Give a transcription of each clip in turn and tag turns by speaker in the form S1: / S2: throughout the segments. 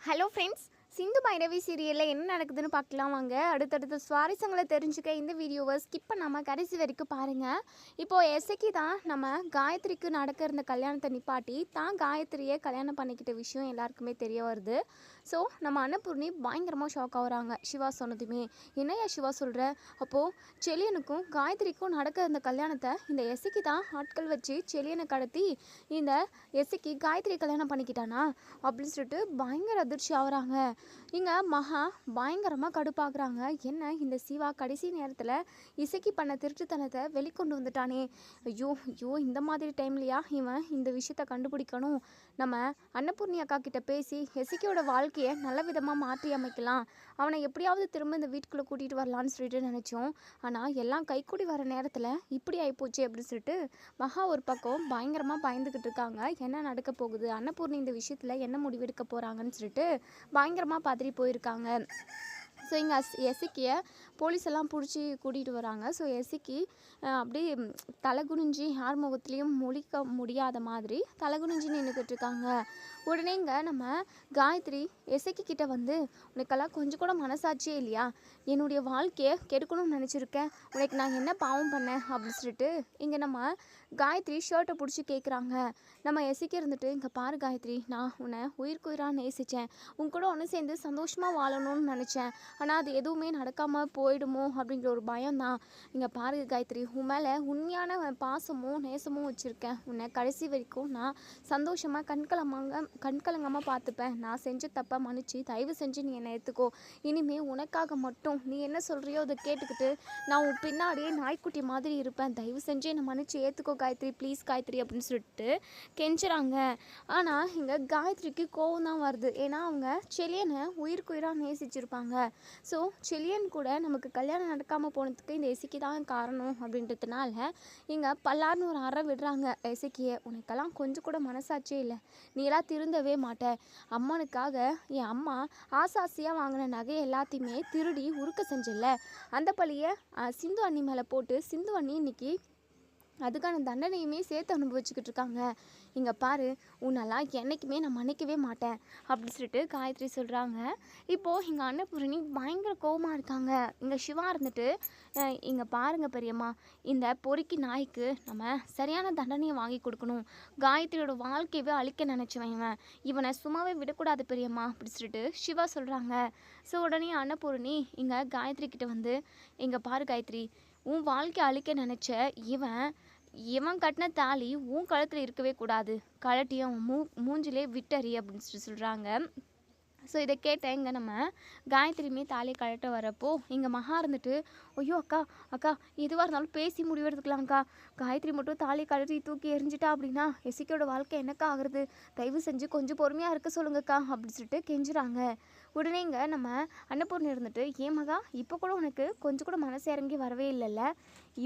S1: Hello friends, Sindhu Bhairavi சீரியலில் என்ன நடக்குதுன்னு பார்க்கலாம் வாங்க. அடுத்தடுத்த சுவாரஸ்யங்களை தெரிஞ்சுக்க இந்த வீடியோவை ஸ்கிப் பண்ணாமல் கடைசி வரைக்கும் பாருங்கள். இப்போது எசைக்கு தான் நம்ம காயத்ரிக்கு நடக்க இருந்த கல்யாணத்தை நிப்பாட்டி தான் காயத்ரியை கல்யாணம் பண்ணிக்கிட்ட விஷயம் எல்லாருக்குமே தெரிய வருது. ஸோ நம்ம அன்னபூர்ணி பயங்கரமாக ஷாக் ஆகுறாங்க சிவா சொன்னதுமே. என்னையா சிவா சொல்கிற? அப்போது செலியனுக்கும் காயத்ரிக்கும் நடக்க இருந்த கல்யாணத்தை இந்த எசைக்கு தான் ஆட்கள் வச்சு செலியனை கடத்தி இந்த எசைக்கு காயத்ரி கல்யாணம் பண்ணிக்கிட்டானா அப்படின்னு சொல்லிட்டு பயங்கர அதிர்ச்சி ஆகுறாங்க. இங்கே மகா பயங்கரமாக கடுப்பாக்குறாங்க. என்ன இந்த சிவா கடைசி நேரத்தில் இசைக்கு பண்ண திருட்டுத்தனத்தை வெளிக்கொண்டு வந்துட்டானே. ஐயோ ஐயோ, இந்த மாதிரி டைம்லையா இவன் இந்த விஷயத்தை கண்டுபிடிக்கணும். நம்ம அன்னபூர்ணி அக்கா கிட்ட பேசி இசைக்கியோட வாழ்க்கையை நல்ல விதமாக மாற்றி அமைக்கலாம், அவனை எப்படியாவது திரும்ப இந்த வீட்டுக்குள்ளே கூட்டிகிட்டு வரலான்னு சொல்லிட்டு நினச்சோம். ஆனால் எல்லாம் கைக்கூடி வர நேரத்தில் இப்படி ஆகிப்போச்சு அப்படின்னு சொல்லிட்டு மகா ஒரு பக்கம் பயங்கரமாக பயந்துக்கிட்டு இருக்காங்க. என்ன நடக்க போகுது, அன்னபூர்ணி இந்த விஷயத்தில் என்ன முடிவெடுக்க போகிறாங்கன்னு சொல்லிட்டு பயங்கரமாக பதறி போயிருக்காங்க. ஸோ இங்கே எசைக்கிய போலீஸ் எல்லாம் பிடிச்சி கூட்டிகிட்டு வராங்க. ஸோ எசைக்கு அப்படியே தலை குனிஞ்சி யார் முகத்துலேயும் முழிக்க முடியாத மாதிரி தலை குனிஞ்சி நின்றுக்கிட்டு இருக்காங்க. உடனே இங்கே நம்ம காயத்ரி எசைக்கு கிட்ட வந்து, உனக்கெல்லாம் கொஞ்சம் கூட மனசாட்சியே இல்லையா? என்னுடைய வாழ்க்கையை கெடுக்கணும்னு நினச்சிருக்கேன், உனக்கு நான் என்ன பாவம் பண்ணேன் அப்படின்னு சொல்லிட்டு இங்கே நம்ம காயத்ரி ஷர்ட்டை பிடிச்சி கேட்குறாங்க. நம்ம எசைக்கு இருந்துட்டு, இங்கே பாரு காயத்ரி, நான் உன்னை உயிர்க்குயிராக நேசித்தேன், உன் கூட ஒன்று சேர்ந்து சந்தோஷமாக வாழணும்னு நினச்சேன். ஆனால் அது எதுவுமே நடக்காமல் போயிடுமோ அப்படிங்கிற ஒரு பயம்தான். இங்கே பாரு காயத்ரி, உன் மேலே உண்மையான பாசமும் நேசமும் வச்சுருக்கேன். உன்னை கடைசி வரைக்கும் நான் சந்தோஷமாக கண்கலங்கமாக பார்த்துப்பேன். நான் செஞ்ச தப்பை மன்னிச்சு தயவு செஞ்சு நீ என்னை ஏற்றுக்கோ. இனிமேல் உனக்காக மட்டும் நீ என்ன சொல்கிறியோ அதை கேட்டுக்கிட்டு நான் உன் பின்னாடியே நாய்க்குட்டி மாதிரி இருப்பேன். தயவு செஞ்சு என்னை மன்னிச்சு ஏற்றுக்கோ காயத்ரி, ப்ளீஸ் காயத்ரி அப்படின்னு சொல்லிட்டு கெஞ்சுறாங்க. ஆனால் இங்கே காயத்ரிக்கு கோவம் தான் வருது. ஏன்னா அவங்க செலியனை உயிர்க்குயிராக நேசிச்சிருப்பாங்க. ஸோ செலியன் கூட நமக்கு கல்யாணம் நடக்காமல் போனதுக்கு இந்த எசைக்கு தான் காரணம் அப்படின்றதுனால இங்கே பல்லார்னு ஒரு அறை விடுறாங்க எசைக்கியை. உனக்கெல்லாம் கொஞ்சம் கூட மனசாட்சியே இல்லை, நீ எல்லாம் திருந்தவே மாட்டேன். அம்மனுக்காக என் அம்மா ஆசாசியாக வாங்கின நகை எல்லாத்தையுமே திருடி உருக்க செஞ்சில்ல, அந்த பழியை சிந்து அண்ணி மேலே போட்டு சிந்து அண்ணி இன்னைக்கு அதுக்கான தண்டனையுமே சேர்த்து அனுபவிச்சுக்கிட்டு இருக்காங்க. இங்கே பாரு, உன்னெல்லாம் என்றைக்குமே நான் மன்னிக்கவே மாட்டேன் அப்படின்னு சொல்லிட்டு காயத்ரி சொல்கிறாங்க. இப்போது எங்கள் அன்னபூரணி பயங்கர கோவமாக இருக்காங்க. இங்கே சிவா இருந்துட்டு, இங்கே பாருங்கள் பெரியம்மா, இந்த பொறுக்கி நாய்க்கு நம்ம சரியான தண்டனையை வாங்கி கொடுக்கணும். காயத்ரியோட வாழ்க்கையவே அழிக்க நினச்சவன் இவன், இவனை சும்மாவே விடக்கூடாது பெரியம்மா அப்படி சொல்லிட்டு சிவா சொல்கிறாங்க. ஸோ உடனே அன்னபூரணி இங்கே காயத்ரி கிட்ட வந்து, இங்கே பாரு காயத்ரி, உன் வாழ்க்கை அழிக்க நினச்ச இவன் கட்டின தாலி உன் கழுத்தில் இருக்கவே கூடாது, கழட்டியும் மூஞ்சிலே விட்டறி அப்படின்னு சொல்லி சொல்கிறாங்க. ஸோ இதை கேட்டேன் இங்கே நம்ம காயத்ரியுமே தாலியை கழட்ட வரப்போ இங்கே மகா இருந்துட்டு, ஐயோ அக்கா அக்கா, எதுவாக இருந்தாலும் பேசி முடிவெடுத்துக்கலாம்க்கா, காயத்ரி மட்டும் தாலியை கழட்டி தூக்கி எரிஞ்சிட்டா அப்படின்னா எசிக்கோட வாழ்க்கை என்னக்கா ஆகுறது, தயவு செஞ்சு கொஞ்சம் பொறுமையாக இருக்க சொல்லுங்கக்கா அப்படின்னு சொல்லிட்டு கெஞ்சுறாங்க. உடனே இங்கே நம்ம அன்னபூர்ணி இருந்துட்டு, ஏன் மகா இப்போ கூட உனக்கு கொஞ்சம் கூட மனசு இறங்கி வரவே இல்லைல்ல,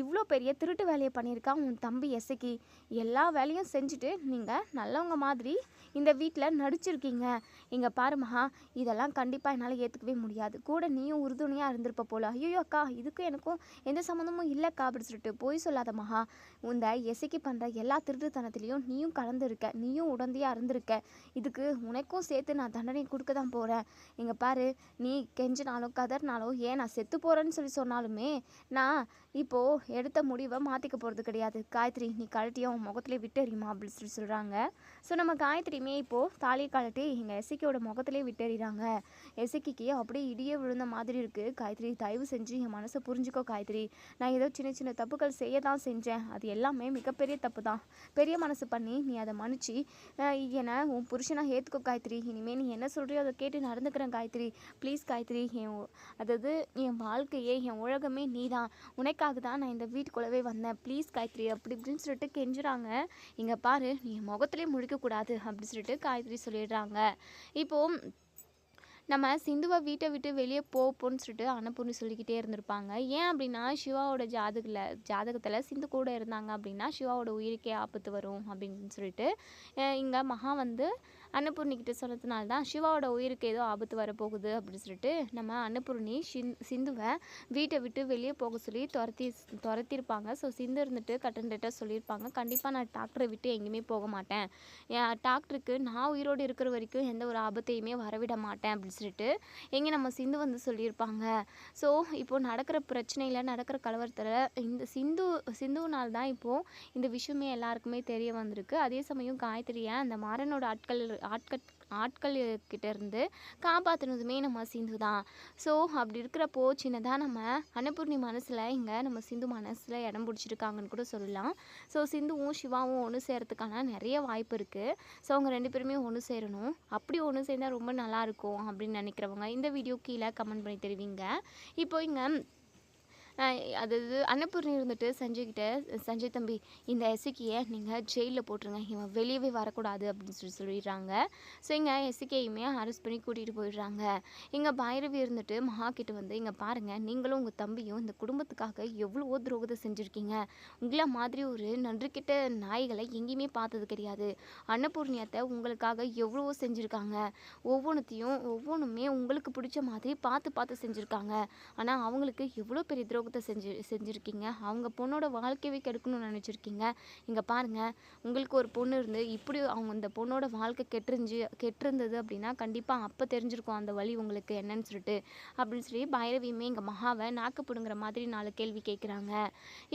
S1: இவ்வளோ பெரிய திருட்டு வேலையை பண்ணியிருக்கான் உன் தம்பி எசைக்கு, எல்லா வேலையும் செஞ்சுட்டு நீங்கள் நல்லவங்க மாதிரி இந்த வீட்டில் நடிச்சிருக்கீங்க. இங்கே பாரு மகா, இதெல்லாம் கண்டிப்பாக என்னால் ஏற்றுக்கவே முடியாது, கூட நீயும் உறுதுணையாக இருந்திருப்ப போல. ஐயோ அக்கா, இதுக்கும் எனக்கும் எந்த சம்மந்தமும் இல்லைக்கா அப்படின்னு சொல்லிட்டு போய் சொல்லாத மகா, இந்த எசைக்கு பண்ணுற எல்லா திருட்டுத்தனத்துலேயும் நீயும் கலந்துருக்க, நீயும் உடந்தையாக இருந்திருக்க, இதுக்கு உனக்கும் சேர்த்து நான் தண்டனை கொடுக்க தான் போகிறேன். இங்கே பாரு, நீ கெஞ்சினாலும் கதறினாலும், ஏன் நான் செத்து போகிறேன்னு சொல்லி சொன்னாலுமே நான் இப்போது எடுத்த முடிவை மாற்றிக்க போகிறது கிடையாது. காயத்ரி, நீ கழட்டியும் முகத்திலே விட்டறியுமா அப்படின்னு சொல்லி சொல்கிறாங்க. ஸோ நம்ம காயத்ரியுமே இப்போது தாலியை கழட்டி எங்கள் எசைக்கியோட முகத்திலே விட்டறிகிறாங்க. எசைக்கிக்கு அப்படியே இடியே விழுந்த மாதிரி இருக்குது. காயத்ரி, தயவு செஞ்சு என் மனசை புரிஞ்சுக்கோ காயத்ரி, நான் ஏதோ சின்ன சின்ன தப்புகள் செய்ய தான் செஞ்சேன், அது எல்லாமே மிகப்பெரிய தப்பு தான், பெரிய மனசு பண்ணி நீ அதை மன்னிச்சு என்னை உன் புருஷனாக ஏற்றுக்கோ காயத்ரி, இனிமேல் நீ என்ன சொல்கிறியோ அதை கேட்டு நடந்துக்கிறேன் காயத்ரி, ப்ளீஸ் காயத்ரி, அதாவது என் வாழ்க்கையே என் உலகமே நீ தான், உனக்காக தான் நான் இந்த வீட்டுக்குள்ளவே வந்தேன், ப்ளீஸ் காயத்ரி அப்படி இப்படின்னு சொல்லிட்டு கெஞ்சுறாங்க. இங்கே பாரு, நீ என் முகத்திலே முழிக்கக்கூடாது அப்படின்னு சொல்லிட்டு காயத்ரி சொல்லிடுறாங்க. இப்போது நம்ம சிந்துவை வீட்டை விட்டு வெளியே போப்போன்னு சொல்லிட்டு அன்னபூர்ணி சொல்லிக்கிட்டே இருந்திருப்பாங்க. ஏன் அப்படின்னா சிவாவோட ஜாதகத்தில் சிந்து கூட இருந்தாங்க அப்படின்னா சிவாவோட உயிருக்கே ஆபத்து வரும் அப்படின்னு சொல்லிட்டு இங்கே மகா வந்து அன்னபூர்ணிக்கிட்ட சொன்னதுனால தான் சிவாவோட உயிருக்கு ஏதோ ஆபத்து வரப்போகுது அப்படின்னு சொல்லிட்டு நம்ம அன்னபூர்ணி சிந்துவை வீட்டை விட்டு வெளியே போக சொல்லி துரத்திருப்பாங்க. ஸோ சிந்து இருந்துட்டு கட்டன்டேட்டாக சொல்லியிருப்பாங்க, கண்டிப்பாக நான் டாக்டரை விட்டு எங்கேயுமே போக மாட்டேன், டாக்டருக்கு நான் உயிரோடு இருக்கிற வரைக்கும் எந்த ஒரு ஆபத்தையுமே வரவிட மாட்டேன் அப்படின்னு சொல்லிட்டு எங்கே நம்ம சிந்து வந்து சொல்லியிருப்பாங்க. ஸோ இப்போது நடக்கிற பிரச்சனையில் நடக்கிற கலவரத்தில் இந்த சிந்துனால் தான் இப்போது இந்த விஷயமே எல்லாருக்குமே தெரிய வந்திருக்கு. அதே சமயம் காயத்ரியை அந்த மாறனோட ஆட்கள் கிட்ட இருந்து காப்பாற்றினதுமே நம்ம சிந்து தான். ஸோ அப்படி இருக்கிறப்போ சின்னதாக நம்ம அன்னபூர்ணி மனசில் இங்கே நம்ம சிந்து மனசில் இடம் பிடிச்சிருக்காங்கன்னு கூட சொல்லலாம். ஸோ சிந்துவும் சிவாவும் ஒன்று சேரத்துக்கான நிறைய வாய்ப்பு இருக்குது. ஸோ அவங்க 2 பேருமே ஒன்று சேரணும். அப்படி ஒன்று சேர்ந்தால் ரொம்ப நல்லாயிருக்கும் அப்படின்னு நினைக்கிறவங்க இந்த வீடியோ கீழே கமெண்ட் பண்ணி தெரிவிங்க. இப்போ இங்கே அதாவது அன்னபூர்ணி இருந்துட்டு சஞ்சய் தம்பி இந்த எஸ்சிக்கியை நீங்கள் ஜெயிலில் போட்டுருங்க, இவன் வெளியவே வரக்கூடாது அப்படின்னு சொல்லிடுறாங்க. ஸோ இங்கே எஸ்சிக்கையுமே அரெஸ்ட் பண்ணி கூட்டிகிட்டு போயிடுறாங்க. இங்கே பைரவி இருந்துட்டு மகா கிட்ட வந்து இங்கே பாருங்கள், நீங்களும் உங்கள் தம்பியும் இந்த குடும்பத்துக்காக எவ்வளவோ துரோகத்தை செஞ்சுருக்கீங்க, உங்களை மாதிரி ஒரு நன்றிக்கிட்ட நாய்களை எங்கேயுமே பார்த்தது கிடையாது, அன்னபூர்ணியத்தை உங்களுக்காக எவ்வளவோ செஞ்சுருக்காங்க, ஒவ்வொன்றுமே உங்களுக்கு பிடிச்ச மாதிரி பார்த்து செஞ்சுருக்காங்க, ஆனால் அவங்களுக்கு எவ்வளோ பெரிய துரோகம் செஞ்சுருக்கீங்க, அவங்க பொண்ணோட வாழ்க்கையை கெடுக்கணும்னு நினச்சிருக்கீங்க. இங்கே பாருங்கள், உங்களுக்கு ஒரு பொண்ணு இருந்து இப்படி அவங்க அந்த பொண்ணோட வாழ்க்கை கெட்டிருந்தது அப்படின்னா கண்டிப்பாக அப்போ தெரிஞ்சிருக்கும் அந்த வழி உங்களுக்கு என்னன்னு சொல்லிட்டு அப்படின்னு சொல்லி பைரவியுமே இங்கே மகாவை நாக்கு பிடுங்குற மாதிரி 4 கேள்வி கேட்குறாங்க.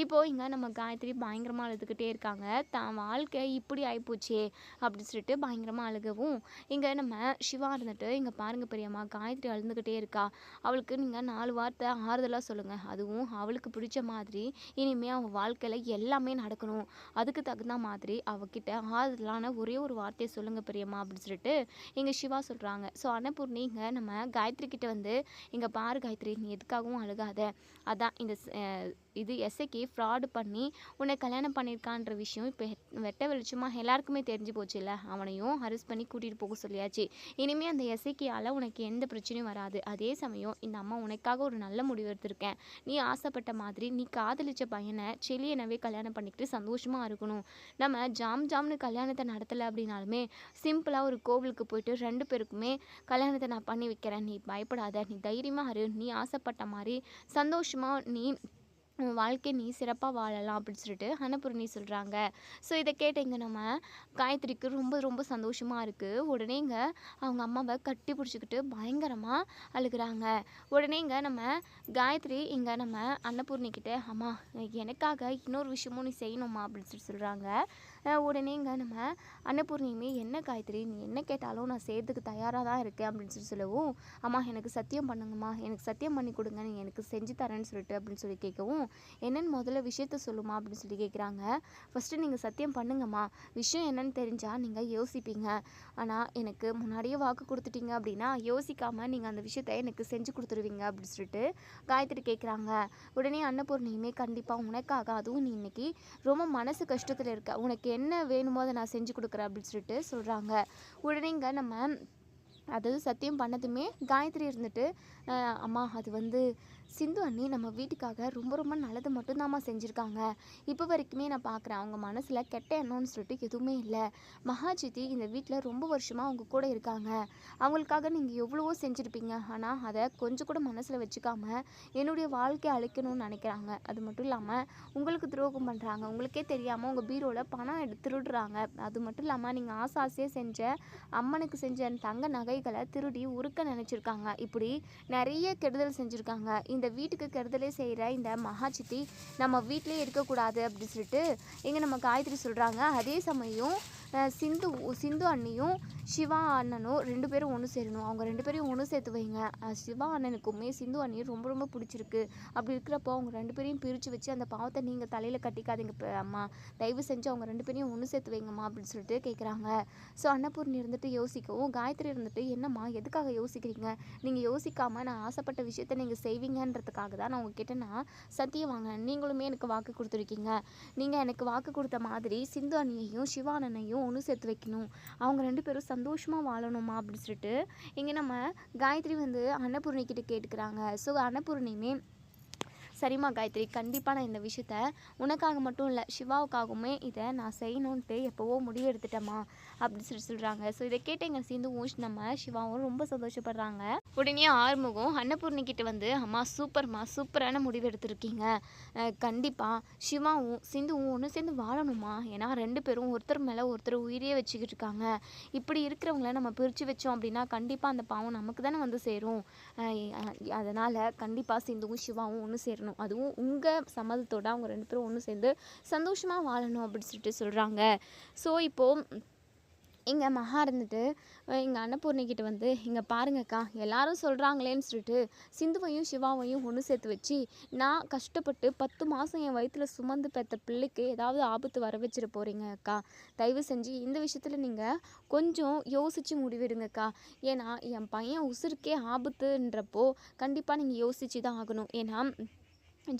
S1: இப்போது இங்கே நம்ம காயத்ரி பயங்கரமாக அழுதுகிட்டே இருக்காங்க, தான் வாழ்க்கை இப்படி ஆகிப்போச்சே அப்படின்னு சொல்லிட்டு பயங்கரமாக அழுகவும் இங்கே நம்ம சிவா இருந்துட்டு இங்கே பாருங்கள் பெரியம்மா, காயத்ரி அழுதுகிட்டே இருக்கா, அவளுக்கு நீங்கள் 4 வார்த்தை ஆறுதலாக சொல்லுங்கள், அதுவும் அவளுக்கு பிடிச்ச மாதிரி இனிமேல் அவள் வாழ்க்கையில் எல்லாமே நடக்கணும், அதுக்கு தகுந்த மாதிரி அவகிட்ட ஆறுதலான ஒரே ஒரு வார்த்தையை சொல்லுங்கள் பெரியம்மா அப்படின்னு சொல்லிட்டு இங்கே சிவா சொல்கிறாங்க. ஸோ அன்னபூர்ணி இங்கே நம்ம காயத்ரி கிட்ட வந்து இங்கே பாரு காயத்ரி, நீ எதுக்காகவும் அழுகாத, அதான் இது எஸ்ஐக்கு ஃப்ராடு பண்ணி உன்னை கல்யாணம் பண்ணியிருக்கான்ற விஷயம் இப்போ வெட்ட வெளிச்சமாக எல்லாருக்குமே தெரிஞ்சு போச்சு இல்லை, அவனையும் அரெஸ்ட் பண்ணி கூட்டிகிட்டு போக சொல்லியாச்சு, இனிமேல் அந்த எஸ்ஐக்கியால் உனக்கு எந்த பிரச்சனையும் வராது, அதே சமயம் இந்த அம்மா உனக்காக ஒரு நல்ல முடிவு எடுத்திருக்கேன், நீ ஆசைப்பட்ட மாதிரி நீ காதலிச்ச பையனை செலியனவே கல்யாணம் பண்ணிக்கிட்டு சந்தோஷமாக இருக்கணும், நம்ம ஜாம்னு கல்யாணத்தை நடத்தலை அப்படின்னாலுமே சிம்பிளாக ஒரு கோவிலுக்கு போயிட்டு 2 பேருக்குமே கல்யாணத்தை நான் பண்ணி வைக்கிறேன், நீ பயப்படாத, நீ தைரியமாக இரு, நீ ஆசைப்பட்ட மாதிரி சந்தோஷமாக நீ உன் வாழ்க்கை நீ சிறப்பாக வாழலாம் அப்படின்னு சொல்லிட்டு அன்னபூர்ணி சொல்கிறாங்க. ஸோ இதை கேட்டீங்க நம்ம காயத்ரிக்கு ரொம்ப சந்தோஷமாக இருக்குது. உடனே இங்கே அவங்க அம்மாவை கட்டி பிடிச்சிக்கிட்டு பயங்கரமாக அழுகிறாங்க. உடனே இங்கே நம்ம காயத்ரி இங்கே நம்ம அன்னபூர்ணிக்கிட்ட, அம்மா எனக்காக இன்னொரு விஷயமும் நீ செய்யணுமா அப்படின்னு சொல்கிறாங்க. உடனே இங்கே நம்ம அன்னபூர்ணியுமே, என்ன காயத்ரி நீ என்ன கேட்டாலும் நான் செய்யறதுக்கு தயாராக தான் இருக்கேன் அப்படின்னு சொல்லவும், அம்மா எனக்கு சத்தியம் பண்ணுங்கம்மா, எனக்கு சத்தியம் பண்ணி கொடுங்க, நீ எனக்கு செஞ்சு தரேன்னு சொல்லிட்டு அப்படின்னு சொல்லி கேட்கவும், என்னென்னு முதல்ல விஷயத்த சொல்லுமா அப்படின்னு சொல்லி கேட்குறாங்க. ஃபஸ்ட்டு நீங்கள் சத்தியம் பண்ணுங்கம்மா, விஷயம் என்னன்னு தெரிஞ்சால் நீங்கள் யோசிப்பீங்க, ஆனால் எனக்கு முன்னாடியே வாக்கு கொடுத்துட்டீங்க அப்படின்னா யோசிக்காமல் நீங்கள் அந்த விஷயத்த எனக்கு செஞ்சு கொடுத்துருவீங்க அப்படின்னு சொல்லிட்டு காயத்ரி கேட்குறாங்க. உடனே அன்னபூர்ணியுமே, கண்டிப்பாக உனக்காக, அதுவும் நீ இன்னைக்கு ரொம்ப மனசு கஷ்டத்தில் இருக்க, உனக்கு என்ன வேணுமோ அதை நான் செஞ்சு கொடுக்குறேன் அப்படின்னு சொல்லிட்டு சொல்கிறாங்க. உடனே இங்கே நம்ம அதாவது சத்தியம் பண்ணதுமே காயத்ரி இருந்துட்டு, அம்மா அது சிந்து அண்ணி நம்ம வீட்டுக்காக ரொம்ப நல்லது மட்டும்தாம்மா செஞ்சுருக்காங்க, இப்போ வரைக்குமே நான் பார்க்குறேன் அவங்க மனசில் கெட்ட எண்ணம்னு சொல்லிட்டு எதுவுமே இல்லை, மகாஜித்தி இந்த வீட்டில் ரொம்ப வருஷமாக அவங்க கூட இருக்காங்க, அவங்களுக்காக நீங்கள் எவ்வளவோ செஞ்சுருப்பீங்க, ஆனால் அதை கொஞ்சம் கூட மனசில் வச்சுக்காம என்னுடைய வாழ்க்கையை அழிக்கணும்னு நினைக்கிறாங்க, அது மட்டும் இல்லாமல் உங்களுக்கு துரோகம் பண்ணுறாங்க, உங்களுக்கே தெரியாமல் உங்கள் பீரோவில் பணம் திருடுறாங்க, அது மட்டும் இல்லாமல் நீங்கள் ஆசையாக செஞ்ச அம்மனுக்கு செஞ்ச தங்க நகைகளை திருடி உருக்க நினச்சிருக்காங்க, இப்படி நிறைய கெடுதல் செஞ்சுருக்காங்க, இந்த வீட்டுக்கு கெடுதலே செய்கிற இந்த மகாசித்தி நம்ம வீட்டிலே இருக்கக்கூடாது அப்படின்னு சொல்லிட்டு இங்கே நம்ம காயத்ரி சொல்கிறாங்க. அதே சமயம் சிந்து அண்ணியும் சிவா அண்ணனும் 2 பேரும் ஒன்று சேரணும், அவங்க 2 பேரையும் ஒன்று சேர்த்து வைங்க, சிவா அண்ணனுக்குமே சிந்து அண்ணியும் ரொம்ப பிடிச்சிருக்கு, அப்படி இருக்கிறப்போ அவங்க 2 பேரையும் பிரித்து வச்சு அந்த பாவத்தை நீங்கள் தலையில் கட்டிக்காதீங்க அம்மா, தயவு செஞ்சு அவங்க 2 பேரையும் ஒன்று சேர்த்து வைங்கம்மா அப்படின்னு சொல்லிட்டு கேட்குறாங்க. ஸோ அன்னபூர்ணி இருந்துட்டு யோசிக்கவும், காயத்ரி இருந்துட்டு, என்னம்மா எதுக்காக யோசிக்கிறீங்க, நீங்கள் யோசிக்காமல் நான் ஆசைப்பட்ட விஷயத்தை நீங்கள் செய்வீங்கன்றதுக்காக தான் நான் உங்ககிட்ட நான் சத்தியம் வாங்க, நீங்களுமே எனக்கு வாக்கு கொடுத்துருக்கீங்க, நீங்கள் எனக்கு வாக்கு கொடுத்த மாதிரி சிந்து அண்ணியையும் சிவா அண்ணனையும் ஒன்று சேர்த்து வைக்கணும், அவங்க 2 பேரும் சந்தோஷமாக வாழணுமா அப்படின்னு சொல்லிட்டு இங்கே நம்ம காயத்ரி அன்னபூர்ணி கிட்ட கேட்டுக்கிறாங்க. ஸோ அன்னபூர்ணியுமே சரிம்மா காயத்ரி, கண்டிப்பாக நான் இந்த விஷயத்த உனக்காக மட்டும் இல்லை சிவாவுக்காகவுமே இதை நான் செய்யணுன்ட்டு எப்போவோ முடிவு எடுத்துட்டேம்மா அப்படின்னு சொல்கிறாங்க. ஸோ இதை கேட்டு எங்கள் சிந்துவும் நம்ம சிவாவும் ரொம்ப சந்தோஷப்படுறாங்க. உடனே ஆறுமுகம் அன்னபூர்ணிக்கிட்ட வந்து, அம்மா சூப்பர்மா, சூப்பரான முடிவு எடுத்திருக்கீங்க. கண்டிப்பாக சிவாவும் சிந்துவும் ஒன்று சேர்ந்து வாழணுமா. ஏன்னா 2 பேரும் ஒருத்தர் மேலே ஒருத்தர் உயிரியே வச்சுக்கிட்டு இருக்காங்க. இப்படி இருக்கிறவங்கள நம்ம பிரித்து வச்சோம் அப்படின்னா கண்டிப்பாக அந்த பாவம் நமக்கு தானே வந்து சேரும். அதனால் கண்டிப்பாக சிந்துவும் சிவாவும் ஒன்று சேரணும், அதுவும் உங்கள் சம்மதத்தோடு அவங்க 2 பேரும் ஒன்று சேர்ந்து சந்தோஷமாக வாழணும் அப்படின்னு சொல்கிறாங்க. ஸோ இப்போது இங்கே மகா இருந்துட்டு எங்கள் அன்னபூர்ணிக்கிட்ட வந்து, இங்கே பாருங்கக்கா எல்லாரும் சொல்கிறாங்களேன்னு சொல்லிட்டு சிந்துவையும் சிவாவையும் ஒன்று சேர்த்து வச்சு நான் கஷ்டப்பட்டு 10 மாதம் என் வயிற்றில் சுமந்து பெற்ற பிள்ளைக்கு ஏதாவது ஆபத்து வர வச்சிட போகிறீங்க அக்கா. தயவு செஞ்சு இந்த விஷயத்தில் நீங்கள் கொஞ்சம் யோசித்து முடிவெடுங்கக்கா. ஏன்னா என் பையன் உசுருக்கே ஆபத்துன்றப்போ கண்டிப்பாக நீங்கள் யோசித்து தான் ஆகணும். ஏன்னா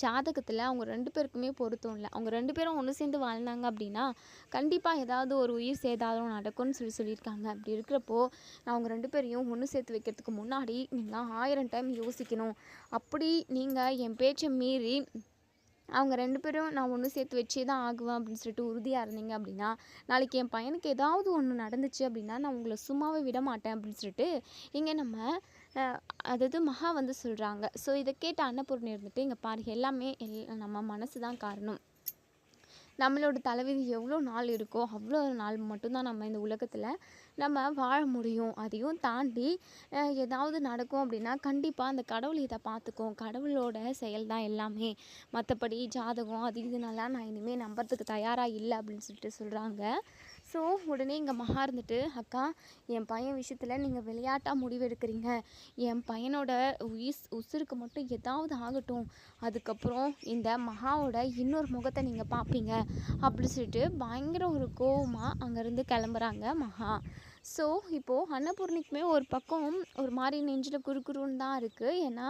S1: ஜாதகத்தில் அவங்க 2 பேருக்குமே பொருத்தம் இல்லை. அவங்க 2 பேரும் ஒன்று சேர்ந்து வாழ்ந்தாங்க அப்படின்னா கண்டிப்பாக ஏதாவது ஒரு உயிர் சேதாரம் நடக்கும்னு சொல்லியிருக்காங்க. அப்படி இருக்கிறப்போ அவங்க 2 பேரையும் ஒன்று சேர்த்து வைக்கிறதுக்கு முன்னாடி நீங்கள் 1000 டைம் யோசிக்கணும். அப்படி நீங்கள் என் பேச்சை மீறி அவங்க 2 பேரும் நான் ஒன்று சேர்த்து வச்சே தான் ஆகுவேன் அப்படின்னு சொல்லிட்டு உறுதியாக இருந்தீங்க அப்படின்னா நாளைக்கு என் பையனுக்கு ஏதாவது ஒன்று நடந்துச்சு அப்படின்னா நான் உங்களை சும்மாவே விட மாட்டேன் அப்படின்னு சொல்லிட்டு இங்கே நம்ம அதாவது மகா வந்து சொல்கிறாங்க. ஸோ இதை கேட்ட அன்னபூர்ணி இருந்துட்டு, இங்கே பாரு எல்லாமே நம்ம மனசு தான் காரணம். நம்மளோட தலைவிதி எவ்வளோ நாள் இருக்கோ அவ்வளோ நாள் மட்டும்தான் நம்ம இந்த உலகத்தில் நம்ம வாழ முடியும். அதையும் தாண்டி ஏதாவது நடக்கும் அப்படின்னா கண்டிப்பாக அந்த கடவுள் இதை பார்த்துக்கும். கடவுளோட செயல் தான் எல்லாமே. மற்றபடி ஜாதகம் அது இதுனெல்லாம் நான் இனிமேல் நம்புறதுக்கு தயாராக இல்லை அப்படின்னு சொல்லிட்டு சொல்கிறாங்க. ஸோ உடனே இங்கே மகா இருந்துட்டு, அக்கா என் பையன் விஷயத்தில் நீங்கள் விளையாட்டாக முடிவெடுக்கிறீங்க. என் பையனோட உசுருக்கு மட்டும் ஏதாவது ஆகட்டும், அதுக்கப்புறம் இந்த மகாவோட இன்னொரு முகத்தை நீங்கள் பார்ப்பீங்க அப்படின்னு சொல்லிட்டு பயங்கர ஒரு கோவமாக அங்கேருந்து கிளம்புறாங்க மகா. ஸோ இப்போது அன்னபூர்ணிக்குமே ஒரு பக்கம் ஒரு மாதிரி நெஞ்சில் குறுகுறுன்னு தான் இருக்குது. ஏன்னா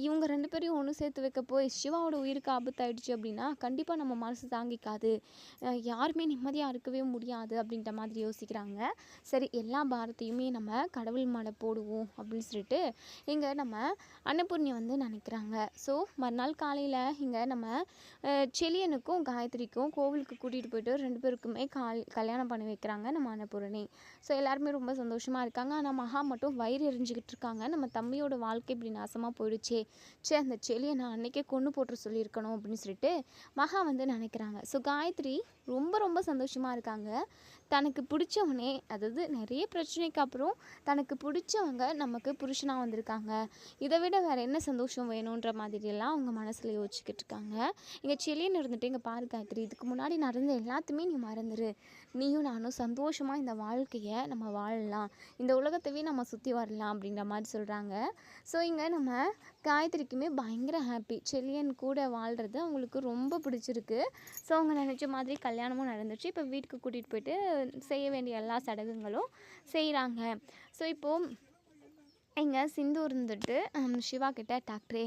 S1: இவங்க 2 பேரையும் ஒன்று சேர்த்து வைக்க போய் சிவாவோட உயிருக்கு ஆபத்தாயிடுச்சு அப்படின்னா கண்டிப்பாக நம்ம மனசு தாங்கிக்காது, யாருமே நிம்மதியாக இருக்கவே முடியாது அப்படின்ற மாதிரி யோசிக்கிறாங்க. சரி எல்லா பாரத்தையுமே நம்ம கடவுள் மேலே போடுவோம் அப்படின்னு சொல்லிட்டு இங்கே நம்ம அன்னபூர்ணி வந்து நினைக்கிறாங்க. ஸோ மறுநாள் காலையில் இங்கே நம்ம செலியனுக்கும் காயத்ரிக்கும் கோவிலுக்கு கூட்டிகிட்டு போயிட்டு 2 பேருக்குமே கல்யாணம் பண்ணி வைக்கிறாங்க நம்ம அன்னபூரணி. ஸோ எல்லாருமே ரொம்ப சந்தோஷமாக இருக்காங்க. ஆனால் மகா மட்டும் வயிறு எரிஞ்சுக்கிட்டு இருக்காங்க. நம்ம தம்பியோட வாழ்க்கை இப்படி நாசமாக போயிடுச்சே, அந்த செலியை நான் அன்றைக்கே கொன்று போட்டு சொல்லியிருக்கணும் அப்படின்னு சொல்லிட்டு மகா வந்து நினைக்கிறாங்க. ஸோ காயத்ரி ரொம்ப ரொம்ப சந்தோஷமாக இருக்காங்க. தனக்கு பிடிச்சவனே, அதாவது நிறைய பிரச்சனைக்கு அப்புறம் தனக்கு பிடிச்சவங்க நமக்கு புருஷனாக வந்திருக்காங்க, இதை விட வேறு என்ன சந்தோஷம் வேணுன்ற மாதிரியெல்லாம் அவங்க மனசில் யோசிச்சுக்கிட்டு இருக்காங்க. இங்கே செலின்னு இருந்துட்டு, இங்கே பாரு காயத்ரி, இதுக்கு முன்னாடி நடந்த எல்லாத்தையுமே நீ மறந்துரு, நீயும் நானும் சந்தோஷமாக இந்த வாழ்க்கையை நம்ம வாழலாம், இந்த உலகத்தவே நம்ம சுற்றி வரலாம் அப்படின்ற மாதிரி சொல்கிறாங்க. ஸோ இங்கே நம்ம காயத்ரிக்குமே பயங்கர ஹாப்பி, செலியன் கூட வாழ்கிறது அவங்களுக்கு ரொம்ப பிடிச்சிருக்கு. ஸோ அவங்க நினச்ச மாதிரி கல்யாணமும் நடந்துச்சு. இப்போ வீட்டுக்கு கூட்டிகிட்டு போயிட்டு செய்ய வேண்டிய எல்லா சடங்குகளும் செய்கிறாங்க. ஸோ இப்போது இங்கே சிந்து இருந்துட்டு சிவா கிட்ட, டாக்டரே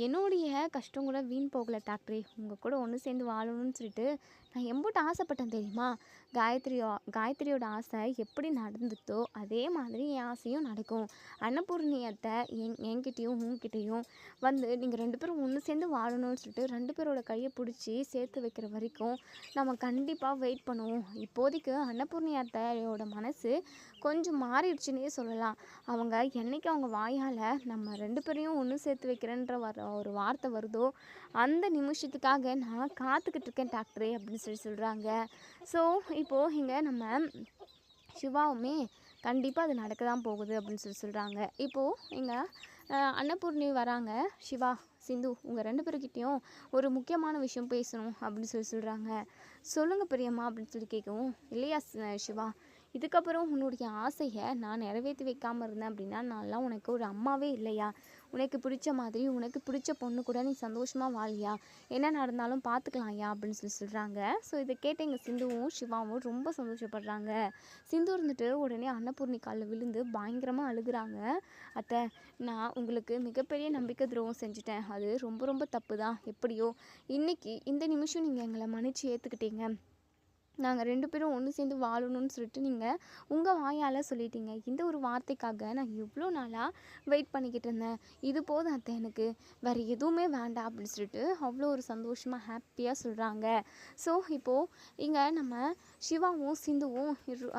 S1: என்னுடைய கஷ்டம் கூட வீண் போகலை டாக்டரே, உங்கள் கூட ஒன்று சேர்ந்து வாழணும்னு சொல்லிட்டு நான் எம்பிட்டு ஆசைப்பட்டேன் தெரியுமா. காயத்ரியோட ஆசை எப்படி நடந்துட்டோ அதே மாதிரி என் ஆசையும் நடக்கும். அன்னபூர்ணியத்தை என்கிட்டையும் உங்ககிட்டையும் வந்து நீங்கள் 2 பேரும் ஒன்று சேர்ந்து வாழணும்னு சொல்லிட்டு 2 பேரோட கையை பிடிச்சி சேர்த்து வைக்கிற வரைக்கும் நம்ம கண்டிப்பாக வெயிட் பண்ணுவோம். இப்போதைக்கு அன்னபூர்ணியத்தையோட மனசு கொஞ்சம் மாறிடுச்சுன்னே சொல்லலாம். அவங்க என்றைக்கு அவங்க வாயால் நம்ம 2 பேரையும் ஒன்று சேர்த்து வைக்கிறேன்ற ஒரு வார்த்தை வருதோ அந்த நிமிஷத்துக்காக நான் காத்துக்கிட்டு இருக்கேன் டாக்டரே அப்படின்னு சொல்கிறாங்க. ஸோ இப்போது இங்கே நம்ம சிவாவுமே கண்டிப்பாக அது நடக்க தான் போகுது அப்படின்னு சொல்கிறாங்க. இப்போது இங்கே அன்னபூர்ணி வராங்க. சிவா, சிந்து உங்கள் 2 பேருக்கிட்டேயும் ஒரு முக்கியமான விஷயம் பேசணும் அப்படின்னு சொல்கிறாங்க. சொல்லுங்கள் பிரியம்மா அப்படின்னு சொல்லி கேட்கவும், இல்லையா சிவா, இதுக்கப்புறம் உன்னுடைய ஆசையை நான் நிறைவேற்றி வைக்காமல் இருந்தேன் அப்படின்னா நான்லாம் உனக்கு ஒரு அம்மாவே இல்லையா, உனக்கு பிடிச்ச மாதிரி உனக்கு பிடிச்ச பொண்ணு கூட நீ சந்தோஷமாக வாழியா, என்ன நடந்தாலும் பார்த்துக்கலாம்யா அப்படின்னு சொல்கிறாங்க. ஸோ இதை கேட்டு எங்கள் சிந்துவும் சிவாவும் ரொம்ப சந்தோஷப்படுறாங்க. சிந்து இருந்துட்டு உடனே அன்னபூர்ணி காலில் விழுந்து பயங்கரமாக அழுகுறாங்க. அத்தை, நான் உங்களுக்கு மிகப்பெரிய நம்பிக்கை துரோகம் செஞ்சுட்டேன், அது ரொம்ப ரொம்ப தப்பு தான். எப்படியோ இன்றைக்கி இந்த நிமிஷம் நீங்கள் எங்களை மன்னிச்சு ஏற்றுக்கிட்டீங்க, நாங்கள் 2 பேரும் ஒன்று சேர்ந்து வாழணும்னு சொல்லிட்டு நீங்கள் உங்கள் வாயால் சொல்லிட்டீங்க. இந்த ஒரு வார்த்தைக்காக நான் எவ்வளோ நாளாக வெயிட் பண்ணிக்கிட்டு இருந்தேன். இது போதும் அத்தை, எனக்கு வேறு எதுவுமே வேண்டாம் அப்படின்னு சொல்லிட்டு அவ்வளோ ஒரு சந்தோஷமாக ஹாப்பியாக சொல்கிறாங்க. ஸோ இப்போது இங்கே நம்ம சிவாவும் சிந்துவும்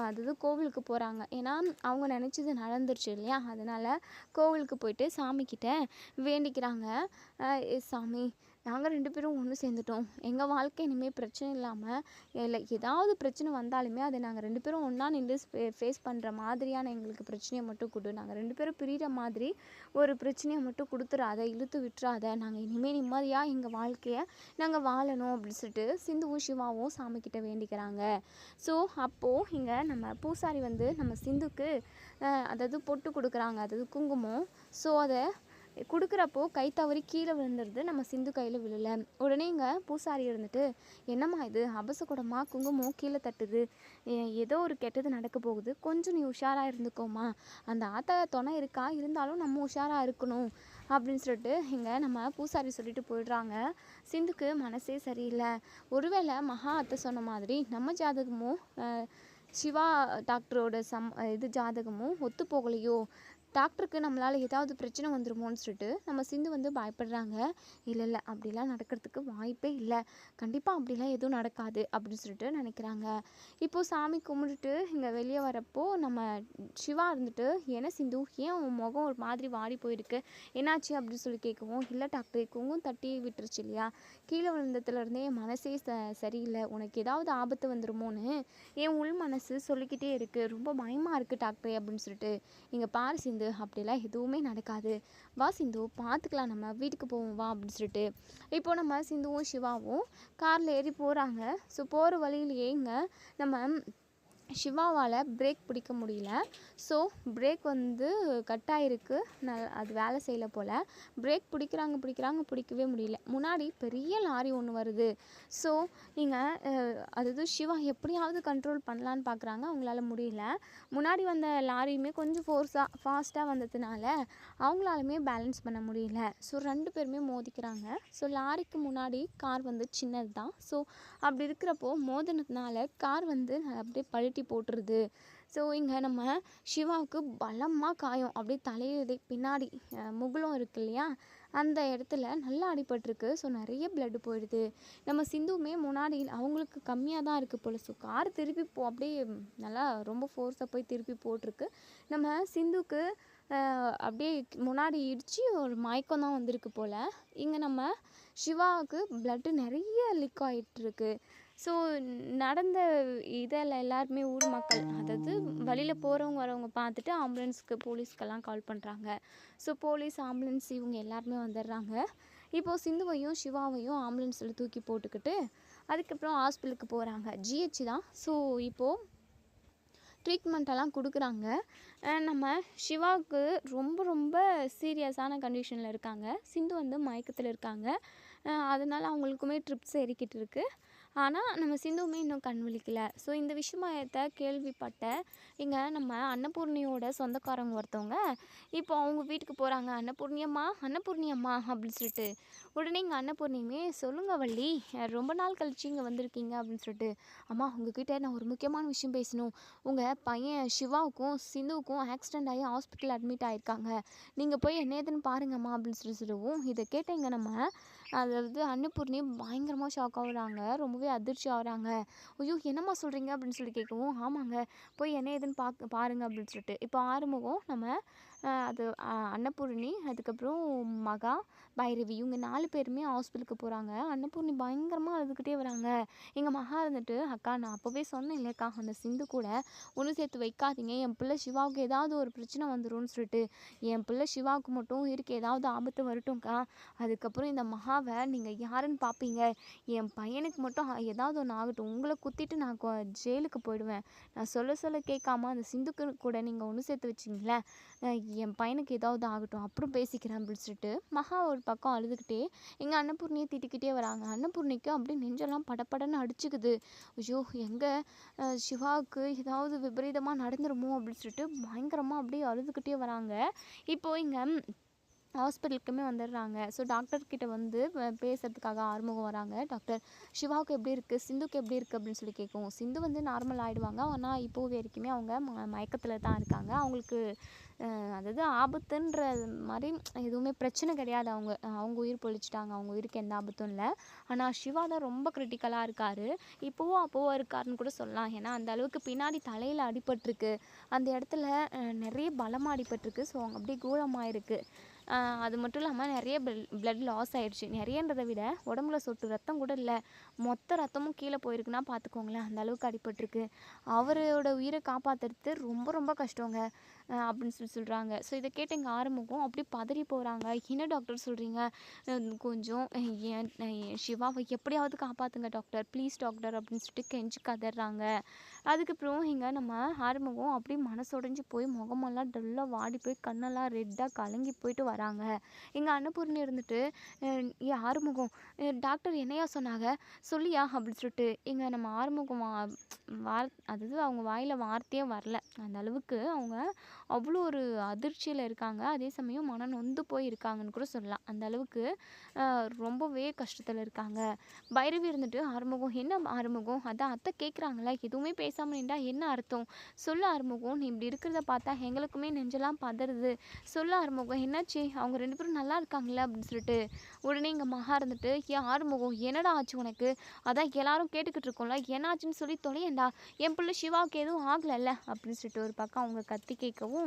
S1: அதாவது கோவிலுக்கு போகிறாங்க. ஏன்னா அவங்க நினச்சது நடந்துருச்சு இல்லையா, அதனால் கோவிலுக்கு போயிட்டு சாமிக்கிட்ட வேண்டிக்கிறாங்க. சாமி, நாங்கள் 2 பேரும் ஒன்று சேர்ந்துட்டோம். எங்கள் வாழ்க்கை இனிமேல் பிரச்சனை இல்லாமல், இல்லை ஏதாவது பிரச்சனை வந்தாலுமே அதை நாங்கள் 2 பேரும் ஒன்றா நின்று ஃபேஸ் பண்ணுற மாதிரியான எங்களுக்கு பிரச்சனையை மட்டும் கொடு. நாங்கள் 2 பேரும் பிரிகிற மாதிரி ஒரு பிரச்சனையை மட்டும் கொடுத்துடாத, இழுத்து விட்டுறாத. நாங்கள் இனிமேல் நிம்மதியாக எங்கள் வாழ்க்கையை நாங்கள் வாழணும் அப்படின்னு சொல்லிட்டு சிந்துவும் சிவாவும் சாமிக்கிட்ட வேண்டிக்கிறாங்க. ஸோ அப்போது இங்கே நம்ம பூசாரி வந்து நம்ம சிந்துக்கு அதாவது பொட்டு கொடுக்குறாங்க, அதாவது குங்குமம். ஸோ அதை கொடுக்குறப்போ கை தவறி கீழே விழுந்துருது, நம்ம சிந்து கையில் விழலை. உடனே இங்கே பூசாரி இருந்துட்டு, என்னம்மா இது அபசகுடமாக குங்குமம் கீழே தட்டுது, ஏதோ ஒரு கெட்டது நடக்க போகுது, கொஞ்சம் நீ உஷாராக இருந்துக்கோமா, அந்த ஆத்தா துணை இருக்கா, இருந்தாலும் நம்ம உஷாராக இருக்கணும் அப்படின்னு சொல்லிட்டு இங்கே நம்ம பூசாரி சொல்லிட்டு போயிடுறாங்க. சிந்துக்கு மனசே சரியில்லை. ஒருவேளை மகா அத்தை சொன்ன மாதிரி நம்ம ஜாதகமும் சிவா டாக்டரோட ஜாதகமும் ஒத்து போகலையோ, டாக்டருக்கு நம்மளால் ஏதாவது பிரச்சனை வந்துருமோன்னு சொல்லிட்டு நம்ம சிந்து வந்து பயப்படுறாங்க. இல்லை அப்படிலாம் நடக்கிறதுக்கு வாய்ப்பே இல்லை, கண்டிப்பாக அப்படிலாம் எதுவும் நடக்காது அப்படின்னு சொல்லிட்டு நினைக்கிறாங்க. இப்போது சாமி கும்பிட்டுட்டு இங்கே வெளியே வரப்போ நம்ம சிவா இருந்துட்டு, ஏன்னா சிந்து ஏன் உன் முகம் ஒரு மாதிரி வாடி போயிருக்கு, என்னாச்சு அப்படின்னு சொல்லி கேட்கவும், இல்லை டாக்டர், குங்கும் தட்டி விட்டுருச்சு இல்லையா, கீழே விழுந்ததுலேருந்தே என் மனசே சரியில்லை, உனக்கு ஏதாவது ஆபத்து வந்துருமோன்னு என் உள் மனசு சொல்லிக்கிட்டே இருக்குது, ரொம்ப பயமாக இருக்குது டாக்டர் அப்படின்னு சொல்லிட்டு. இங்கே பாரு சிந்து, அப்படிலாம் எதுவுமே நடக்காது, வா சிந்து பார்த்துக்கலாம், நம்ம வீட்டுக்கு போவோம் வா அப்படின்னு சொல்லிட்டு இப்போ நம்ம சிந்துவும் சிவாவும் காரில் ஏறி போகிறாங்க. ஸோ போகிற வழியிலேயே இங்கே நம்ம சிவாவால் பிரேக் பிடிக்க முடியல. ஸோ பிரேக் வந்து கட் ஆகிருக்கு, அது வேலை செய்யலை போல். பிரேக் பிடிக்கவே முடியல. முன்னாடி பெரிய லாரி ஒன்று வருது. ஸோ நீங்கள் அதாவது சிவா எப்படியாவது கண்ட்ரோல் பண்ணலான்னு பார்க்குறாங்க, அவங்களால முடியல. முன்னாடி வந்த லாரியுமே கொஞ்சம் ஃபாஸ்ட்டாக வந்ததுனால அவங்களாலுமே பேலன்ஸ் பண்ண முடியல. ஸோ 2 பேருமே மோதிக்கிறாங்க. ஸோ லாரிக்கு முன்னாடி கார் வந்து சின்னது தான். ஸோ அப்படி இருக்கிறப்போ மோதினதுனால கார் வந்து அப்படியே பழுட்டி போட்டுருது. ஸோ இங்கே நம்ம சிவாவுக்கு பலமாக காயம், அப்படியே தலையிலே பின்னாடி முகுலம் இருக்கு இல்லையா, அந்த இடத்துல நல்லா அடிபட்டிருக்கு. ஸோ நிறைய பிளட்டு போயிடுது. நம்ம சிந்துவுமே முன்னாடி அவங்களுக்கு கம்மியாக தான் இருக்குது போல். ஸோ கார் திருப்பி அப்படியே நல்லா ரொம்ப ஃபோர்ஸாக போய் திருப்பி போட்டிருக்கு. நம்ம சிந்துக்கு அப்படியே முன்னாடி இடித்து ஒரு மயக்கம் தான் வந்திருக்கு போல். இங்கே நம்ம சிவாவுக்கு பிளட்டு நிறைய லீக் ஆகிட்டுருக்கு. ஸோ நடந்த இதில் எல்லாருமே ஊர் மக்கள், அதாவது வழியில் போகிறவங்க வரவங்க பார்த்துட்டு ஆம்புலன்ஸ்க்கு போலீஸ்க்கெல்லாம் கால் பண்ணுறாங்க. ஸோ போலீஸ் ஆம்புலன்ஸ் இவங்க எல்லாருமே வந்துடுறாங்க. இப்போது சிந்துவையும் சிவாவையும் ஆம்புலன்ஸில் தூக்கி போட்டுக்கிட்டு அதுக்கப்புறம் ஹாஸ்பிட்டலுக்கு போகிறாங்க. ஜிஹெச் தான். ஸோ இப்போது ட்ரீட்மெண்ட்டெல்லாம் கொடுக்குறாங்க. நம்ம சிவாவுக்கு ரொம்ப ரொம்ப சீரியஸான கண்டிஷனில் இருக்காங்க. சிந்து வந்து மயக்கத்தில் இருக்காங்க. அதனால் அவங்களுக்குமே ட்ரிப்ஸ் ஏறிக்கிட்டு இருக்குது. ஆனால் நம்ம சிந்துவுமே இன்னும் கண் விழிக்கல. ஸோ இந்த விஷயத்தை கேள்விப்பட்ட இங்கே நம்ம அன்னபூர்ணியோட சொந்தக்காரங்க ஒருத்தவங்க இப்போ அவங்க வீட்டுக்கு போகிறாங்க. அன்னபூர்ணி அம்மா அப்படின்னு சொல்லிட்டு. உடனே இங்கே அன்னபூர்ணியுமே, சொல்லுங்க வள்ளி, ரொம்ப நாள் கழிச்சு இங்கே வந்திருக்கீங்க அப்படின்னு சொல்லிட்டு. அம்மா, உங்ககிட்ட நான் ஒரு முக்கியமான விஷயம் பேசணும். உங்கள் பையன் சிவாவுக்கும் சிந்துவுக்கும் ஆக்சிடெண்ட் ஆகி ஹாஸ்பிட்டல் அட்மிட் ஆகிருக்காங்க, நீங்கள் போய் என்ன ஏதுன்னு பாருங்கம்மா அப்படின்னு சொல்லுவோம். இதை கேட்டீங்க நம்ம அதாவது அன்னபூர்ணி பயங்கரமாக ஷாக் ஆகுறாங்க, ரொம்பவே அதிர்ச்சி ஆகுறாங்க. ஐயோ, என்னம்மா சொல்கிறீங்க அப்படின்னு சொல்லி கேட்கவும், ஆமாங்க, போய் என்ன ஏதுன்னு பாருங்க அப்படின்னு சொல்லிட்டு. இப்போ ஆறுமுகம், நம்ம அது அன்னபூர்ணி, அதுக்கப்புறம் மகா, பைரவி, இவங்க 4 பேருமே ஹாஸ்பிட்டலுக்கு போகிறாங்க. அன்னபூர்ணி பயங்கரமாக அழுதுகிட்டே வராங்க. எங்கள் மகா இருந்துட்டு, அக்கா நான் அப்போவே சொன்னேன் இல்லைக்கா, அந்த சிந்து கூட ஒன்று சேர்த்து வைக்காதீங்க, என் பிள்ளை சிவாவுக்கு ஏதாவது ஒரு பிரச்சனை வந்துடும்னு சொல்லிட்டு. என் பிள்ளை சிவாவுக்கு மட்டும் இருக்கு, ஏதாவது ஆபத்து வரட்டும்க்கா, அதுக்கப்புறம் இந்த மகாவை நீங்கள் யாருன்னு பார்ப்பீங்க, என் பையனுக்கு மட்டும் ஏதாவது ஒன்று ஆகட்டும், உங்களை குத்திட்டு நான் ஜெயிலுக்கு போயிடுவேன், நான் சொல்ல கேட்காம அந்த சிந்துக்கு கூட நீங்கள் ஒன்று சேர்த்து வச்சிங்களேன், என் பையனுக்கு ஏதாவது ஆகட்டும், அப்புறம் பேசிக்கிறேன் அப்படின்னு சொல்லிட்டு மகா ஒரு பக்கம் அழுதுகிட்டே எங்கள் அன்னபூர்ணியை திட்டிக்கிட்டே வராங்க. அன்னபூர்ணிக்கு அப்படியே நெஞ்செல்லாம் படப்படன்னு அடிச்சுக்குது. ஐயோ, எங்கே சிவாவுக்கு ஏதாவது விபரீதமாக நடந்துருமோ அப்படின்னு சொல்லிட்டு பயங்கரமாக அப்படியே அழுதுகிட்டே வராங்க. இப்போ இங்கே ஹாஸ்பிட்டலுக்குமே வந்துடுறாங்க. ஸோ டாக்டர்கிட்ட வந்து பேசுறதுக்காக ஆறுமுகம் வராங்க. டாக்டர் சிவாவுக்கு எப்படி இருக்குது, சிந்துக்கு எப்படி இருக்குது அப்படின்னு சொல்லி கேட்கவும், சிந்து வந்து நார்மல் ஆகிடுவாங்க. ஆனால் இப்போ வரைக்குமே அவங்க மயக்கத்தில் தான் இருக்காங்க. அவங்களுக்கு அதாவது ஆபத்துன்ற மாதிரி எதுவுமே பிரச்சனை கிடையாது. அவங்க உயிர் பொழிச்சிட்டாங்க. அவங்க உயிருக்கு எந்த ஆபத்தும் இல்லை. ஆனால் சிவா தான் ரொம்ப கிரிட்டிக்கலாக இருக்கார். இப்போவும் அப்போவும் இருக்காருன்னு கூட சொல்லலாம். ஏன்னா அந்த அளவுக்கு பின்னாடி தலையில் அடிபட்டிருக்கு. அந்த இடத்துல நிறைய பலமாக அடிபட்டிருக்கு. ஸோ அவங்க அப்படியே கூலமாயிருக்கு. அது மட்டும் இல்லாமல் நிறைய பிளட் லாஸ் ஆகிடுச்சு. நிறையன்றதை விட உடம்புல சொட்டு ரத்தம் கூட இல்லை. மொத்த ரத்தமும் கீழே போயிருக்குன்னா பார்த்துக்கோங்களேன். அந்த அளவுக்கு அடிபட்டிருக்கு. அவரோட உயிரை காப்பாற்றுறது ரொம்ப ரொம்ப கஷ்டங்க அப்படின்னு சொல்கிறாங்க. ஸோ இதை கேட்டு எங்கள் ஆரம்பக்கும் அப்படி பதறி போகிறாங்க. என்ன டாக்டர் சொல்கிறீங்க, கொஞ்சம் என் சிவாவை எப்படியாவது காப்பாற்றுங்க டாக்டர், ப்ளீஸ் டாக்டர் அப்படின்னு சொல்லிட்டு கெஞ்சி கதறாங்க. அதுக்கப்புறம் இங்கே நம்ம ஆரம்பம் அப்படியே மனசுடைஞ்சு போய் முகமெல்லாம் டல்லாக வாடி போய் கண்ணெல்லாம் ரெட்டாக கலங்கி போயிட்டு வராங்க. எங்கள் அன்னபூர்ணி இருந்துட்டு ஏன் ஆறுமுகம் டாக்டர் என்னையா சொன்னாங்க சொல்லியா அப்படின்னு சொல்லிட்டு எங்கள் நம்ம ஆறுமுகம் அதாவது அவங்க வாயில் வார்த்தையே வரல. அந்த அளவுக்கு அவங்க அவ்வளோ ஒரு அதிர்ச்சியில் இருக்காங்க. அதே சமயம் மன நொந்து போய் இருக்காங்கன்னு கூட சொல்லலாம். அந்த அளவுக்கு ரொம்பவே கஷ்டத்தில் இருக்காங்க. பைரவி இருந்துட்டு ஆறுமுகம் என்ன ஆறுமுகம், அதான் அத்தை கேட்குறாங்களா, எதுவுமே பேசாமல் நின்றா என்ன அர்த்தம், சொல்ல ஆறுமுகம், நீ இப்படி இருக்கிறத பார்த்தா எங்களுக்குமே நெஞ்செல்லாம் பதறுது, சொல்ல ஆறுமுகம் என்னாச்சு, அவங்க 2 பேரும் நல்லா இருக்காங்களா அப்படின்னு சொல்லிட்டு உடனே இங்கே மகா இருந்துட்டு ஏன் ஆறுமுகம் என்னடா ஆச்சு உனக்கு, அதான் எல்லாரும் கேட்டுக்கிட்டு இருக்கோம்ல என்னாச்சுன்னு சொல்லி தொலையண்டா, என் பிள்ளை சிவாவுக்கு எதுவும் ஆகலைல்ல அப்படின்னு சொல்லிட்டு ஒரு பக்கம் அவங்க கத்தி கேட்கவும்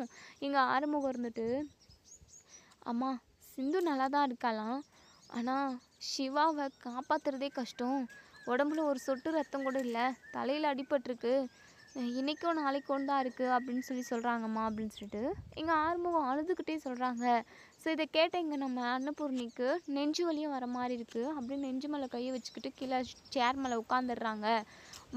S1: இங்கே ஆறுமுகம் இருந்துட்டு அம்மா சிந்து நல்லா தான் இருக்காளாம், ஆனால் சிவாவை காப்பாற்றுறதே கஷ்டம், உடம்புல ஒரு சொட்டு ரத்தம் கூட இல்லை, தலையில் அடிபட்டிருக்கு, இன்றைக்கும் நாளைக்கும் தான் இருக்குது அப்படின்னு சொல்கிறாங்கம்மா அப்படின்னு சொல்லிட்டு எங்கள் ஆறுமுகம் அழுதுகிட்டே சொல்கிறாங்க. ஸோ இதை கேட்ட இங்கே நம்ம அன்னபூர்ணிக்கு நெஞ்சு வலியும் வர மாதிரி இருக்குது. அப்படியே நெஞ்சு மேலே கையை வச்சுக்கிட்டு கீழே சேர் மேலே உட்காந்துடுறாங்க.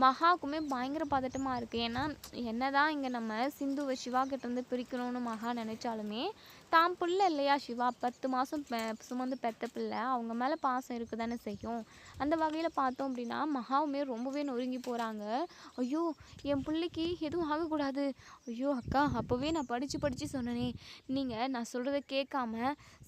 S1: மகாவுக்குமே பயங்கர பதட்டமாக இருக்குது. ஏன்னா என்ன தான் இங்கே நம்ம சிந்துவை சிவா கிட்டேருந்து பிரிக்கணும்னு மகா நினச்சாலுமே தான் பிள்ளை இல்லையா சிவா, 10 மாதம் சுமந்து பெற்ற பிள்ளை, அவங்க மேலே பாசம் இருக்க தானே செய்யும். அந்த வகையில் பார்த்தோம் அப்படின்னா மகாவுமே ரொம்பவே நொறுங்கி போகிறாங்க. ஐயோ என் பிள்ளைக்கு எதுவும் ஆகக்கூடாது, ஐயோ அக்கா அப்போவே நான் படித்து சொன்னனே, நீங்கள் நான் சொல்கிறத கேட்காம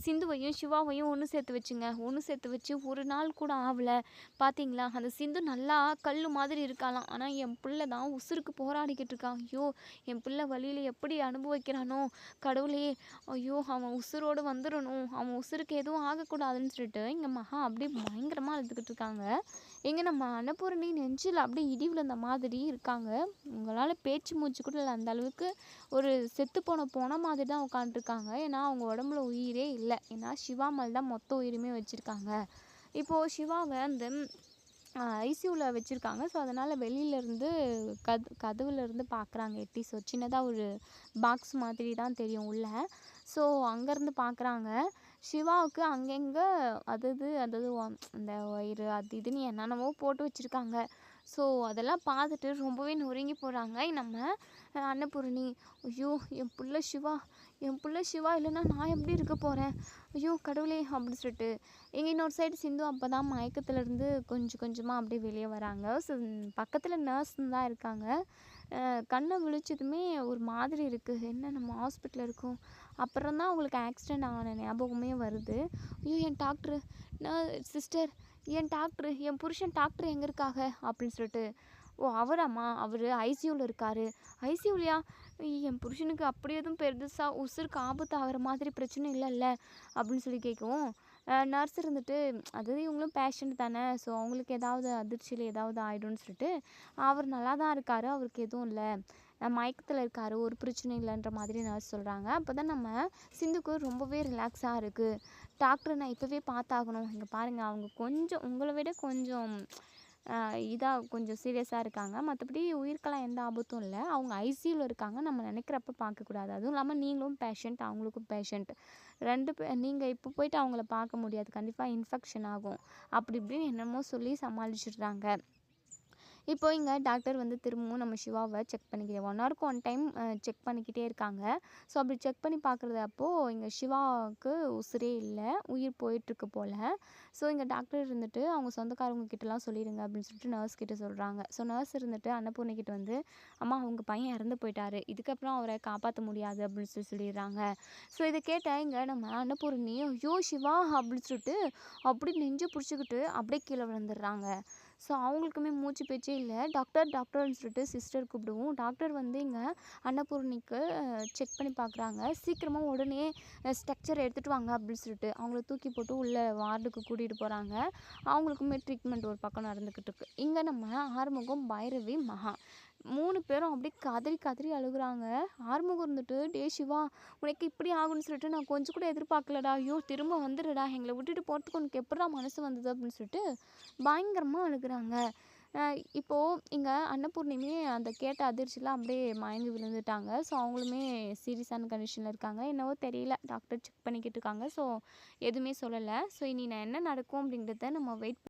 S1: சிந்துவையும் சிவாவையும் ஒன்று சேர்த்து வச்சுங்க, ஒன்று சேர்த்து வச்சு ஒரு நாள் கூட ஆகலை பார்த்தீங்களா, அந்த சிந்து நல்லா கல் மாதிரி இருக்காளாம், ஆனால் என் பிள்ளை தான் உசுருக்கு போராடிக்கிட்டு இருக்கான், ஐயோ என் பிள்ளை வழியில் எப்படி அனுபவிக்கிறானோ கடவுளே, ஐயோ அவன் உசுரோடு வந்துடணும், அவன் உசுருக்கு எதுவும் ஆகக்கூடாதுன்னு சொல்லிட்டு இங்கே மகா அப்படியே பயங்கரமாக அழுதுகிட்டு இருக்காங்க. எங்கே நம்ம அன்னபூரணி நெஞ்சில் அப்படியே இடி விழுந்த மாதிரி இருக்காங்க. உங்களால் பேச்சு மூச்சு கூட இல்லை, அந்த அளவுக்கு ஒரு செத்து போன மாதிரி தான் உட்காந்துருக்காங்க. ஏன்னா அவங்க உடம்புல உயிரே இல்லை. ஏன்னா சிவா மேலே தான் மொத்த உயிருமே வச்சுருக்காங்க. இப்போது சிவாவை அந்த ஐசியூவில் வச்சுருக்காங்க. ஸோ அதனால் வெளியிலேருந்து கதவுலேருந்து பார்க்குறாங்க எட்டி. ஸோ சின்னதாக ஒரு பாக்ஸ் மாதிரி தான் தெரியும் உள்ள. ஸோ அங்கேருந்து பார்க்குறாங்க. சிவாவுக்கு அங்கங்கே அதாவது அந்த வயிறு அது இதுன்னு என்னென்னவோ போட்டு வச்சுருக்காங்க. ஸோ அதெல்லாம் பார்த்துட்டு ரொம்பவே நொறுங்கி போகிறாங்க நம்ம அன்னபூரணி. ஐயோ என் புள்ள சிவா இல்லைன்னா நான் எப்படி இருக்க போகிறேன், ஐயோ கடவுளே அப்படின்னு சொல்லிட்டு எங்கள் இன்னொரு சைடு சிந்து அப்போ தான் மயக்கத்துலேருந்து கொஞ்சம் கொஞ்சமாக அப்படியே வெளியே வராங்க. ஸோ பக்கத்தில் நர்ஸ் தான் இருக்காங்க. கண்ணை விழிச்சதுமே ஒரு மாதிரி இருக்குது, என்ன நம்ம ஹாஸ்பிட்டலில் இருக்கோம், அப்புறம் தான் அவங்களுக்கு ஆக்சிடெண்ட் ஆன ஞாபகமே வருது. ஐயோ என் டாக்டரு, சிஸ்டர் என் டாக்டரு, என் புருஷன் டாக்டர் எங்கே இருக்காங்க அப்படின்னு சொல்லிட்டு, ஓ அவராம்மா, அவர் ஐசியூவில் இருக்கார், ஐசியூலையா, என் புருஷனுக்கு அப்படி எதுவும் பெருசாக உசுருக்கு ஆபத்து ஆகிற மாதிரி பிரச்சனை இல்லைல்ல அப்படின்னு சொல்லி கேட்கவும் நர்ஸ் இருந்துட்டு அதாவது இவங்களும் பேஷண்ட் தானே, ஸோ அவங்களுக்கு ஏதாவது அதிர்ச்சியில் ஏதாவது ஆகிடும்னு சொல்லிட்டு அவர் நல்லா தான் இருக்கார், அவருக்கு எதுவும் இல்லை, மயக்கத்தில் இருக்கார், ஒரு பிரச்சனை இல்லைன்ற மாதிரி நர்ஸ் சொல்கிறாங்க. அப்போ தான் நம்ம சிந்துக்கு ரொம்பவே ரிலாக்ஸாக இருக்குது. டாக்டர் நான் இப்போவே பார்த்தாகணும், இங்கே பாருங்கள் அவங்க கொஞ்சம் உங்களை விட கொஞ்சம் இதாக கொஞ்சம் சீரியஸாக இருக்காங்க, மற்றபடி உயிருக்கெல்லாம் எந்த ஆபத்தும் இல்லை, அவங்க ஐசியூவில் இருக்காங்க, நம்ம நினைக்கிறப்ப பார்க்கக்கூடாது, அதுவும் இல்லாமல் நீங்களும் பேஷண்ட் அவங்களுக்கும் பேஷண்ட், 2 நீங்கள் இப்போ போயிட்டு அவங்கள பார்க்க முடியாது, கண்டிப்பாக இன்ஃபெக்ஷன் ஆகும், அப்படி இப்படின்னு என்னமோ சொல்லி சமாளிச்சிடுறாங்க. இப்போ இங்கே டாக்டர் வந்து திரும்பவும் நம்ம சிவாவை செக் பண்ணிக்கிட்டே 1 ஹவருக்கு 1 டைம் செக் பண்ணிக்கிட்டே இருக்காங்க. ஸோ அப்படி செக் பண்ணி பார்க்குறது அப்போது இங்கே சிவாவுக்கு உசிரே இல்லை, உயிர் போயிட்டுருக்கு போல். ஸோ இங்கே டாக்டர் இருந்துட்டு அவங்க சொந்தக்காரவங்க கிட்டலாம் சொல்லிடுங்க அப்படின்னு சொல்லிட்டு நர்ஸ் கிட்ட சொல்கிறாங்க. ஸோ நர்ஸ் இருந்துட்டு அன்னபூர்ணி கிட்ட வந்து அம்மா அவங்க பையன் இறந்து போயிட்டாரு, இதுக்கப்புறம் அவரை காப்பாற்ற முடியாது அப்படின்னு சொல்லிடுறாங்க. ஸோ இதை கேட்ட இங்கே நம்ம அன்னபூர்ணி ஐயோ சிவா அப்படின்னு சொல்லிட்டு அப்படி நெஞ்சு பிடிச்சிக்கிட்டு அப்படியே கீழே விழுந்துடுறாங்க. ஸோ அவங்களுக்குமே மூச்சு பேச்சே இல்லை. டாக்டர் டாக்டர்னு சொல்லிட்டு சிஸ்டர் கூப்பிடுவோம். டாக்டர் வந்து இங்கே அன்னபூர்ணிக்கு செக் பண்ணி பார்க்குறாங்க. சீக்கிரமாக உடனே ஸ்ட்ரக்சர் எடுத்துகிட்டு வாங்க அப்படின்னு சொல்லிட்டு அவங்கள தூக்கி போட்டு உள்ள வார்டுக்கு கூட்டிகிட்டு போகிறாங்க. அவங்களுக்குமே ட்ரீட்மெண்ட் ஒரு பக்கம் நடந்துக்கிட்டு இருக்கு. இங்கே நம்ம ஆறுமுகம், பைரவி, மகா 3 பேரும் அப்படியே கதறி கதறி அழுகுறாங்க. ஆறுமுகம் இருந்துட்டு டே சிவா உனக்கு இப்படி ஆகும்னு சொல்லிட்டு நான் கொஞ்சம் கூட எதிர்பார்க்கலடா, ஐயோ திரும்ப வந்துடுடா, எங்களை விட்டுட்டு போகிறதுக்கு உனக்கு எப்படிடா மனசு வந்தது அப்படின்னு சொல்லிட்டு பயங்கரமாக அழுகுறாங்க. இப்போது இங்கே அன்னபூர்ணியுமே அந்த கேட்ட அதிர்ச்சியில் அப்படியே மயங்கி விழுந்துட்டாங்க. ஸோ அவங்களுமே சீரியஸான கண்டிஷனில் இருக்காங்க. என்னவோ தெரியல, டாக்டர் செக் பண்ணிக்கிட்டு இருக்காங்க. ஸோ எதுவுமே சொல்லலை. ஸோ இனி நான் என்ன நடக்கும் அப்படிங்கிறத நம்ம வெயிட்